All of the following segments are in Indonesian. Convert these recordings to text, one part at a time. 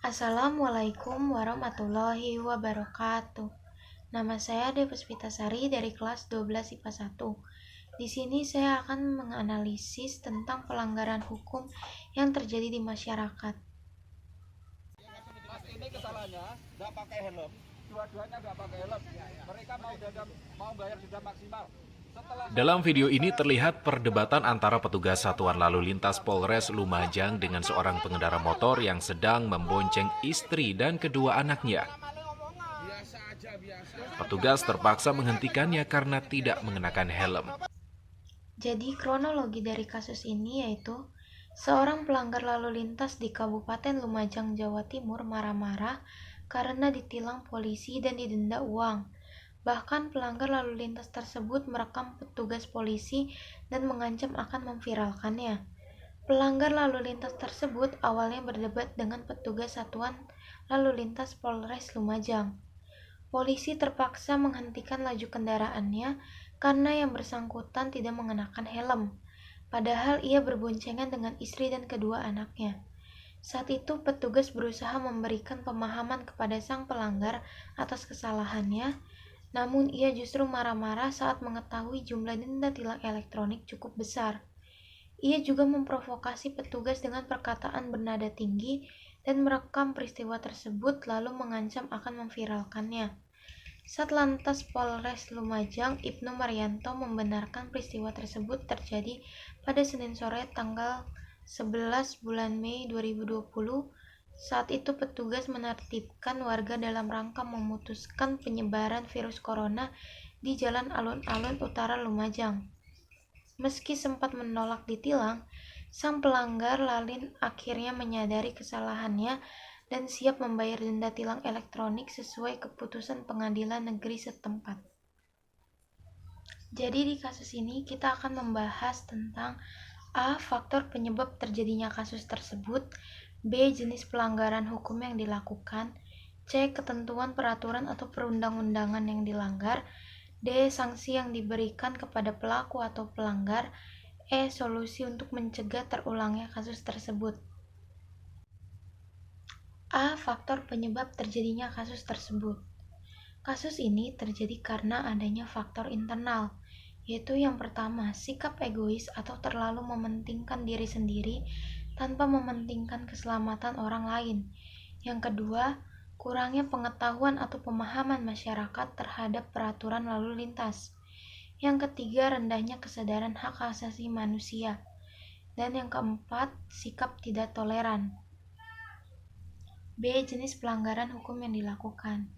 Assalamualaikum warahmatullahi wabarakatuh. Nama saya Devusvitasari dari kelas 12 IPA 1. Di sini saya akan menganalisis tentang pelanggaran hukum yang terjadi di masyarakat. Mas ini kesalahannya nggak pakai helm, dua-duanya nggak pakai helm. Mereka mau bayar denda maksimal. Dalam video ini terlihat perdebatan antara petugas Satuan Lalu Lintas Polres Lumajang dengan seorang pengendara motor yang sedang membonceng istri dan kedua anaknya. Petugas terpaksa menghentikannya karena tidak mengenakan helm. Jadi kronologi dari kasus ini yaitu seorang pelanggar lalu lintas di Kabupaten Lumajang, Jawa Timur marah-marah karena ditilang polisi dan didenda uang. Bahkan pelanggar lalu lintas tersebut merekam petugas polisi dan mengancam akan memviralkannya. Pelanggar lalu lintas tersebut awalnya berdebat dengan petugas Satuan Lalu Lintas Polres Lumajang. Polisi terpaksa menghentikan laju kendaraannya karena yang bersangkutan tidak mengenakan helm, padahal ia berboncengan dengan istri dan kedua anaknya. Saat itu petugas berusaha memberikan pemahaman kepada sang pelanggar atas kesalahannya, namun ia justru marah-marah saat mengetahui jumlah denda tilang elektronik cukup besar. Ia juga memprovokasi petugas dengan perkataan bernada tinggi dan merekam peristiwa tersebut lalu mengancam akan memviralkannya. Satlantas Polres Lumajang, Ibnu Marianto membenarkan peristiwa tersebut terjadi pada Senin sore tanggal 11 bulan Mei 2020. Saat itu petugas menertibkan warga dalam rangka memutuskan penyebaran virus corona di Jalan Alun-Alun Utara Lumajang. Meski sempat menolak ditilang, sang pelanggar lalin akhirnya menyadari kesalahannya dan siap membayar denda tilang elektronik sesuai keputusan pengadilan negeri setempat. Jadi di kasus ini kita akan membahas tentang A. Faktor penyebab terjadinya kasus tersebut, B. Jenis pelanggaran hukum yang dilakukan, C. Ketentuan peraturan atau perundang-undangan yang dilanggar, D. Sanksi yang diberikan kepada pelaku atau pelanggar, E. Solusi untuk mencegah terulangnya kasus tersebut. A. Faktor penyebab terjadinya kasus tersebut. Kasus ini terjadi karena adanya faktor internal, yaitu yang pertama, sikap egois atau terlalu mementingkan diri sendiri tanpa mementingkan keselamatan orang lain. Yang kedua, kurangnya pengetahuan atau pemahaman masyarakat terhadap peraturan lalu lintas. Yang ketiga, rendahnya kesadaran hak asasi manusia. Dan yang keempat, sikap tidak toleran. B. Jenis pelanggaran hukum yang dilakukan.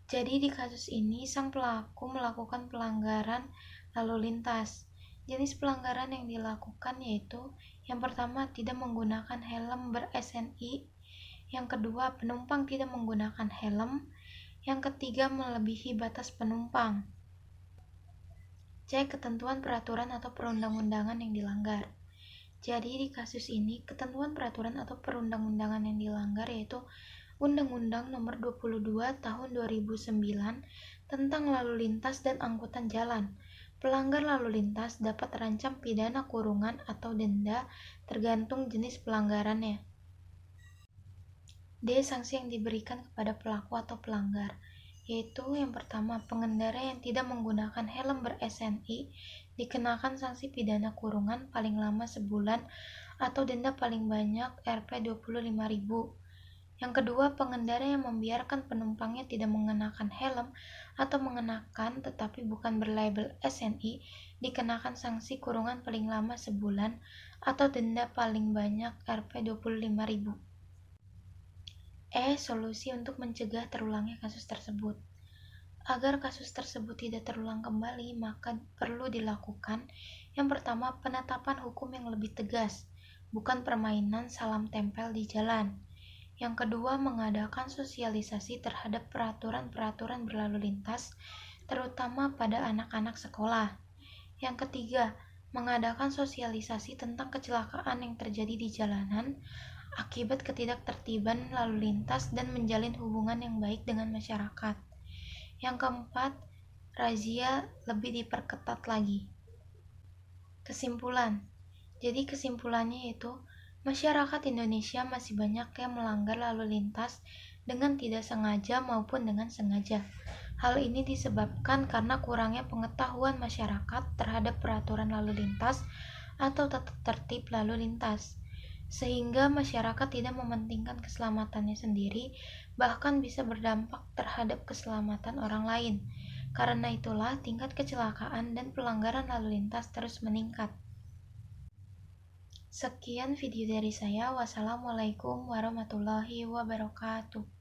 Jadi di kasus ini sang pelaku melakukan pelanggaran lalu lintas. Jenis pelanggaran yang dilakukan yaitu yang pertama, tidak menggunakan helm ber-SNI, yang kedua, penumpang tidak menggunakan helm, yang ketiga, melebihi batas penumpang. C. Ketentuan peraturan atau perundang-undangan yang dilanggar. Jadi di kasus ini ketentuan peraturan atau perundang-undangan yang dilanggar yaitu Undang-Undang Nomor 22 Tahun 2009 tentang Lalu Lintas dan Angkutan Jalan. Pelanggar lalu lintas dapat terancam pidana kurungan atau denda tergantung jenis pelanggarannya. D. Sanksi yang diberikan kepada pelaku atau pelanggar, yaitu yang pertama, pengendara yang tidak menggunakan helm ber-SNI dikenakan sanksi pidana kurungan paling lama sebulan atau denda paling banyak Rp25.000. Yang kedua, pengendara yang membiarkan penumpangnya tidak mengenakan helm atau mengenakan tetapi bukan berlabel SNI dikenakan sanksi kurungan paling lama sebulan atau denda paling banyak Rp25.000. E. Solusi untuk mencegah terulangnya kasus tersebut. Agar kasus tersebut tidak terulang kembali, maka perlu dilakukan yang pertama, penetapan hukum yang lebih tegas, bukan permainan salam tempel di jalan. Yang kedua, mengadakan sosialisasi terhadap peraturan-peraturan berlalu lintas, terutama pada anak-anak sekolah. Yang ketiga, mengadakan sosialisasi tentang kecelakaan yang terjadi di jalanan akibat ketidaktertiban lalu lintas dan menjalin hubungan yang baik dengan masyarakat. Yang keempat, razia lebih diperketat lagi. Kesimpulan. Jadi kesimpulannya yaitu Masyarakat Indonesia masih banyak yang melanggar lalu lintas dengan tidak sengaja maupun dengan sengaja. Hal ini disebabkan karena kurangnya pengetahuan masyarakat terhadap peraturan lalu lintas atau tata tertib lalu lintas, sehingga masyarakat tidak mementingkan keselamatannya sendiri, bahkan bisa berdampak terhadap keselamatan orang lain. Karena itulah tingkat kecelakaan dan pelanggaran lalu lintas terus meningkat. Sekian video dari saya. Wassalamualaikum warahmatullahi wabarakatuh.